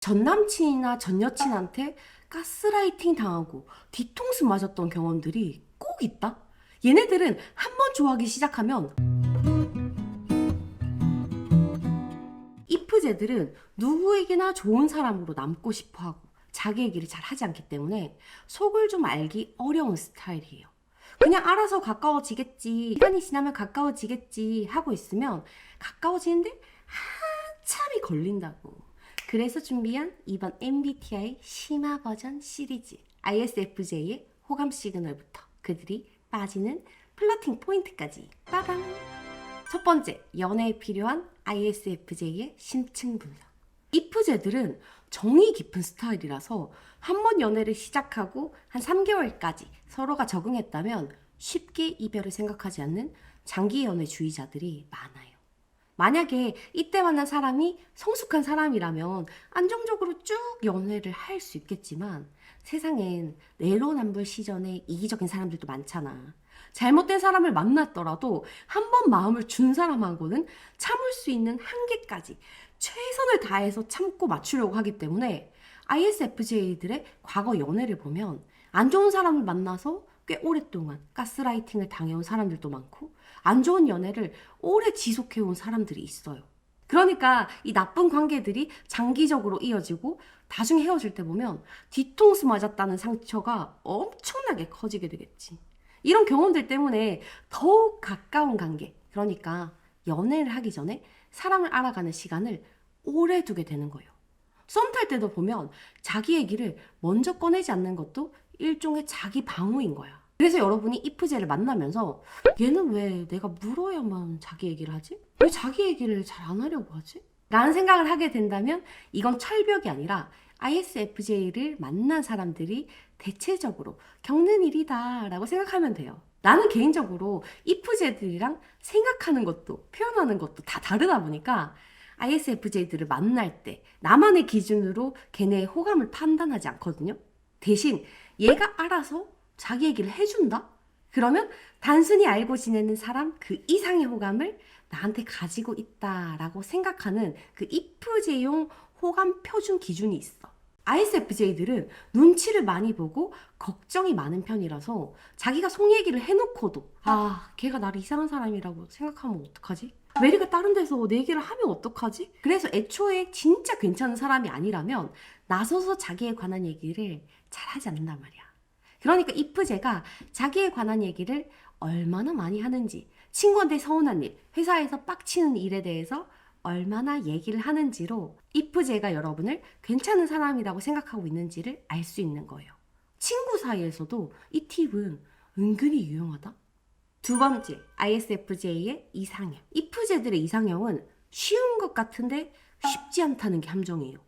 전 남친이나 전 여친한테 가스라이팅 당하고 뒤통수 맞았던 경험들이 꼭 있다? 얘네들은 한 번 좋아하기 시작하면 이프제들은 누구에게나 좋은 사람으로 남고 싶어 하고 자기 얘기를 잘 하지 않기 때문에 속을 좀 알기 어려운 스타일이에요. 그냥 알아서 가까워지겠지, 시간이 지나면 가까워지겠지 하고 있으면 가까워지는데 한참이 걸린다고. 그래서 준비한 이번 MBTI 심화 버전 시리즈 ISFJ의 호감 시그널부터 그들이 빠지는 플러팅 포인트까지 빠밤! 첫 번째, 연애에 필요한 ISFJ의 심층 분석. 이프제들은 정이 깊은 스타일이라서 한 번 연애를 시작하고 한 3개월까지 서로가 적응했다면 쉽게 이별을 생각하지 않는 장기 연애주의자들이 많아요. 만약에 이때 만난 사람이 성숙한 사람이라면 안정적으로 쭉 연애를 할 수 있겠지만 세상엔 내로남불 시전에 이기적인 사람들도 많잖아. 잘못된 사람을 만났더라도 한 번 마음을 준 사람하고는 참을 수 있는 한계까지 최선을 다해서 참고 맞추려고 하기 때문에 ISFJ들의 과거 연애를 보면 안 좋은 사람을 만나서 꽤 오랫동안 가스라이팅을 당해온 사람들도 많고 안 좋은 연애를 오래 지속해온 사람들이 있어요. 그러니까 이 나쁜 관계들이 장기적으로 이어지고 나중에 헤어질 때 보면 뒤통수 맞았다는 상처가 엄청나게 커지게 되겠지. 이런 경험들 때문에 더욱 가까운 관계, 그러니까 연애를 하기 전에 사람을 알아가는 시간을 오래 두게 되는 거예요. 썸 탈 때도 보면 자기 얘기를 먼저 꺼내지 않는 것도 일종의 자기 방어인 거야. 그래서 여러분이 이프제를 만나면서 얘는 왜 내가 물어야만 자기 얘기를 하지? 왜 자기 얘기를 잘 안 하려고 하지? 라는 생각을 하게 된다면 이건 철벽이 아니라 ISFJ를 만난 사람들이 대체적으로 겪는 일이다 라고 생각하면 돼요. 나는 개인적으로 이프제들이랑 생각하는 것도 표현하는 것도 다 다르다 보니까 ISFJ들을 만날 때 나만의 기준으로 걔네의 호감을 판단하지 않거든요. 대신 얘가 알아서 자기 얘기를 해준다? 그러면 단순히 알고 지내는 사람 그 이상의 호감을 나한테 가지고 있다라고 생각하는 그 IFJ용 호감 표준 기준이 있어. ISFJ들은 눈치를 많이 보고 걱정이 많은 편이라서 자기가 속 얘기를 해놓고도 걔가 나를 이상한 사람이라고 생각하면 어떡하지? 메리가 다른 데서 내 얘기를 하면 어떡하지? 그래서 애초에 진짜 괜찮은 사람이 아니라면 나서서 자기에 관한 얘기를 잘 하지 않는단 말이야. 그러니까 이프제가 자기에 관한 얘기를 얼마나 많이 하는지, 친구한테 서운한 일, 회사에서 빡치는 일에 대해서 얼마나 얘기를 하는지로 이프제가 여러분을 괜찮은 사람이라고 생각하고 있는지를 알 수 있는 거예요. 친구 사이에서도 이 팁은 은근히 유용하다. 두 번째, ISFJ의 이상형. 이프제들의 이상형은 쉬운 것 같은데 쉽지 않다는 게 함정이에요.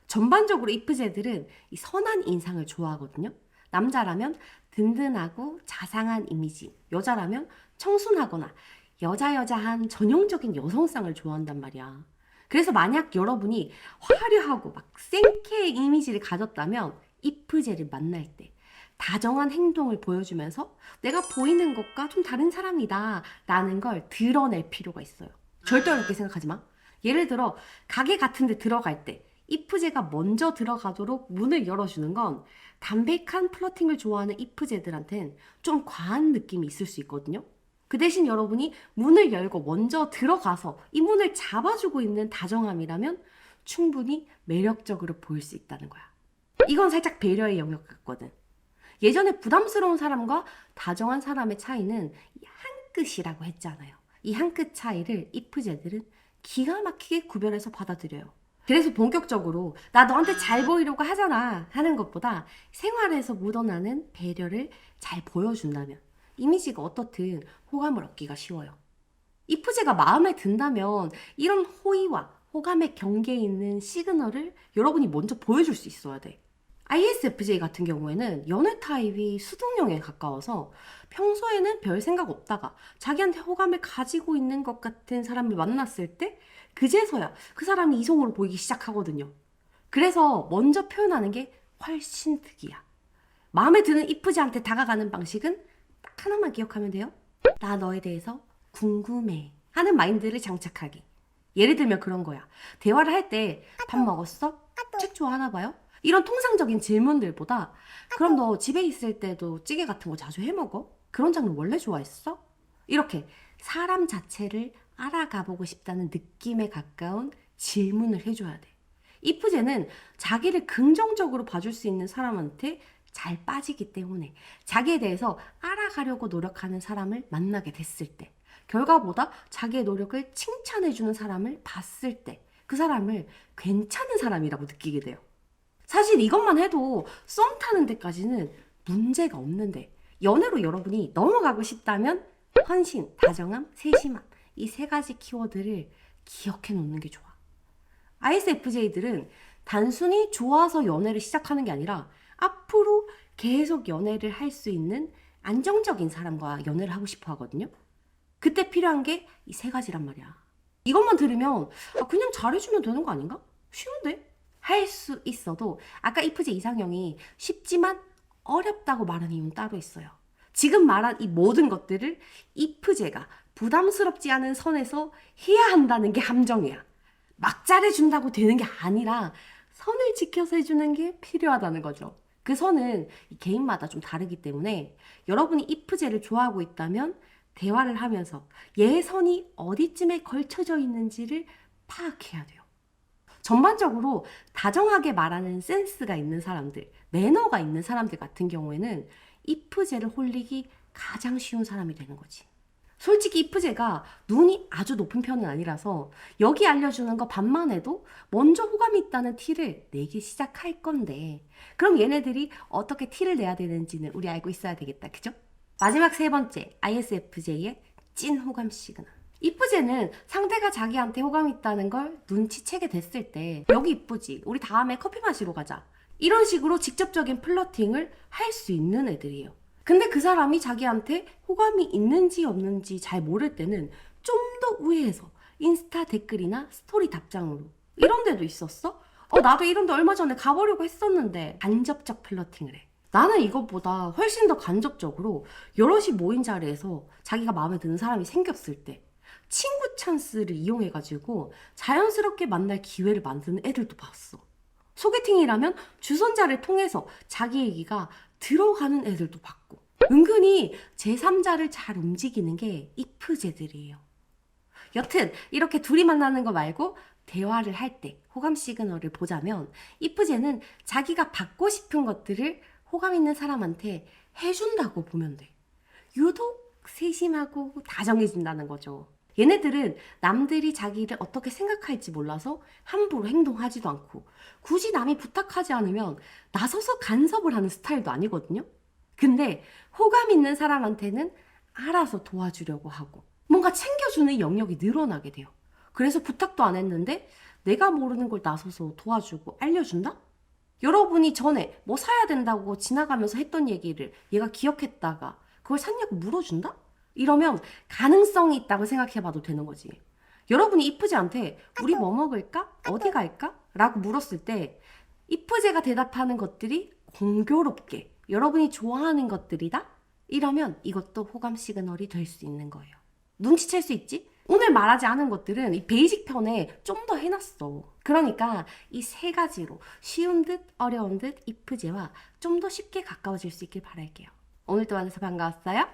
전반적으로 이프제들은 이 선한 인상을 좋아하거든요. 남자라면 든든하고 자상한 이미지, 여자라면 청순하거나 여자여자한 전형적인 여성상을 좋아한단 말이야. 그래서 만약 여러분이 화려하고 막 생케의 이미지를 가졌다면 이프제를 만날 때 다정한 행동을 보여주면서 내가 보이는 것과 좀 다른 사람이다 라는 걸 드러낼 필요가 있어요. 절대 어렵게 생각하지 마. 예를 들어 가게 같은 데 들어갈 때 이프제가 먼저 들어가도록 문을 열어주는 건 담백한 플러팅을 좋아하는 이프제들한텐 좀 과한 느낌이 있을 수 있거든요. 그 대신 여러분이 문을 열고 먼저 들어가서 이 문을 잡아주고 있는 다정함이라면 충분히 매력적으로 보일 수 있다는 거야. 이건 살짝 배려의 영역 같거든. 예전에 부담스러운 사람과 다정한 사람의 차이는 한 끗이라고 했잖아요. 이 한 끗 차이를 이프제들은 기가 막히게 구별해서 받아들여요. 그래서 본격적으로 나 너한테 잘 보이려고 하잖아 하는 것보다 생활에서 묻어나는 배려를 잘 보여준다면 이미지가 어떻든 호감을 얻기가 쉬워요. 이프제가 마음에 든다면 이런 호의와 호감의 경계에 있는 시그널을 여러분이 먼저 보여줄 수 있어야 돼. ISFJ 같은 경우에는 연애 타입이 수동형에 가까워서 평소에는 별 생각 없다가 자기한테 호감을 가지고 있는 것 같은 사람을 만났을 때 그제서야 그 사람이 이성으로 보이기 시작하거든요. 그래서 먼저 표현하는 게 훨씬 득이야. 마음에 드는 이프제한테 다가가는 방식은 딱 하나만 기억하면 돼요. 나 너에 대해서 궁금해 하는 마인드를 장착하기. 예를 들면 그런 거야. 대화를 할 때 밥 먹었어? 책 좋아하나 봐요? 이런 통상적인 질문들보다 그럼 너 집에 있을 때도 찌개 같은 거 자주 해 먹어? 그런 장르 원래 좋아했어? 이렇게 사람 자체를 알아가 보고 싶다는 느낌에 가까운 질문을 해줘야 돼. 이프제는 자기를 긍정적으로 봐줄 수 있는 사람한테 잘 빠지기 때문에 자기에 대해서 알아가려고 노력하는 사람을 만나게 됐을 때, 결과보다 자기의 노력을 칭찬해주는 사람을 봤을 때 그 사람을 괜찮은 사람이라고 느끼게 돼요. 사실 이것만 해도 썸 타는 데까지는 문제가 없는데, 연애로 여러분이 넘어가고 싶다면 헌신, 다정함, 세심함, 이 세 가지 키워드를 기억해 놓는 게 좋아. ISFJ들은 단순히 좋아서 연애를 시작하는 게 아니라 앞으로 계속 연애를 할 수 있는 안정적인 사람과 연애를 하고 싶어 하거든요. 그때 필요한 게 이 세 가지란 말이야. 이것만 들으면 그냥 잘해주면 되는 거 아닌가? 쉬운데? 할 수 있어도 아까 이프제 이상형이 쉽지만 어렵다고 말한 이유는 따로 있어요. 지금 말한 이 모든 것들을 이프제가 부담스럽지 않은 선에서 해야 한다는 게 함정이야. 막 잘해준다고 되는 게 아니라 선을 지켜서 해주는 게 필요하다는 거죠. 그 선은 개인마다 좀 다르기 때문에 여러분이 이프제를 좋아하고 있다면 대화를 하면서 얘의 선이 어디쯤에 걸쳐져 있는지를 파악해야 돼요. 전반적으로 다정하게 말하는 센스가 있는 사람들, 매너가 있는 사람들 같은 경우에는 이프제를 홀리기 가장 쉬운 사람이 되는 거지. 솔직히 이프제가 눈이 아주 높은 편은 아니라서 여기 알려주는 거 반만 해도 먼저 호감이 있다는 티를 내기 시작할 건데, 그럼 얘네들이 어떻게 티를 내야 되는지는 우리 알고 있어야 되겠다, 그죠? 마지막 세 번째, ISFJ의 찐 호감 시그널. 이프제는 상대가 자기한테 호감이 있다는 걸 눈치채게 됐을 때 여기 이쁘지? 우리 다음에 커피 마시러 가자. 이런 식으로 직접적인 플러팅을 할 수 있는 애들이에요. 근데 그 사람이 자기한테 호감이 있는지 없는지 잘 모를 때는 좀 더 우회해서 인스타 댓글이나 스토리 답장으로 이런 데도 있었어? 나도 이런 데 얼마 전에 가보려고 했었는데 간접적 플러팅을 해. 나는 이것보다 훨씬 더 간접적으로 여럿이 모인 자리에서 자기가 마음에 드는 사람이 생겼을 때 친구 찬스를 이용해가지고 자연스럽게 만날 기회를 만드는 애들도 봤어. 소개팅이라면 주선자를 통해서 자기 얘기가 들어가는 애들도 봤고, 은근히 제3자를 잘 움직이는 게 이프제들이에요. 여튼 이렇게 둘이 만나는 거 말고 대화를 할 때 호감 시그널을 보자면 이프제는 자기가 받고 싶은 것들을 호감 있는 사람한테 해준다고 보면 돼. 유독 세심하고 다정해진다는 거죠. 얘네들은 남들이 자기를 어떻게 생각할지 몰라서 함부로 행동하지도 않고 굳이 남이 부탁하지 않으면 나서서 간섭을 하는 스타일도 아니거든요. 근데 호감 있는 사람한테는 알아서 도와주려고 하고 뭔가 챙겨주는 영역이 늘어나게 돼요. 그래서 부탁도 안 했는데 내가 모르는 걸 나서서 도와주고 알려준다? 여러분이 전에 뭐 사야 된다고 지나가면서 했던 얘기를 얘가 기억했다가 그걸 샀냐고 물어준다? 이러면 가능성이 있다고 생각해봐도 되는 거지. 여러분이 이프제한테 우리 뭐 먹을까? 어디 갈까? 라고 물었을 때 이프제가 대답하는 것들이 공교롭게 여러분이 좋아하는 것들이다? 이러면 이것도 호감 시그널이 될 수 있는 거예요. 눈치챌 수 있지? 오늘 말하지 않은 것들은 이 베이직 편에 좀 더 해놨어. 그러니까 이 세 가지로 쉬운 듯 어려운 듯 이프제와 좀 더 쉽게 가까워질 수 있길 바랄게요. 오늘도 만나서 반가웠어요.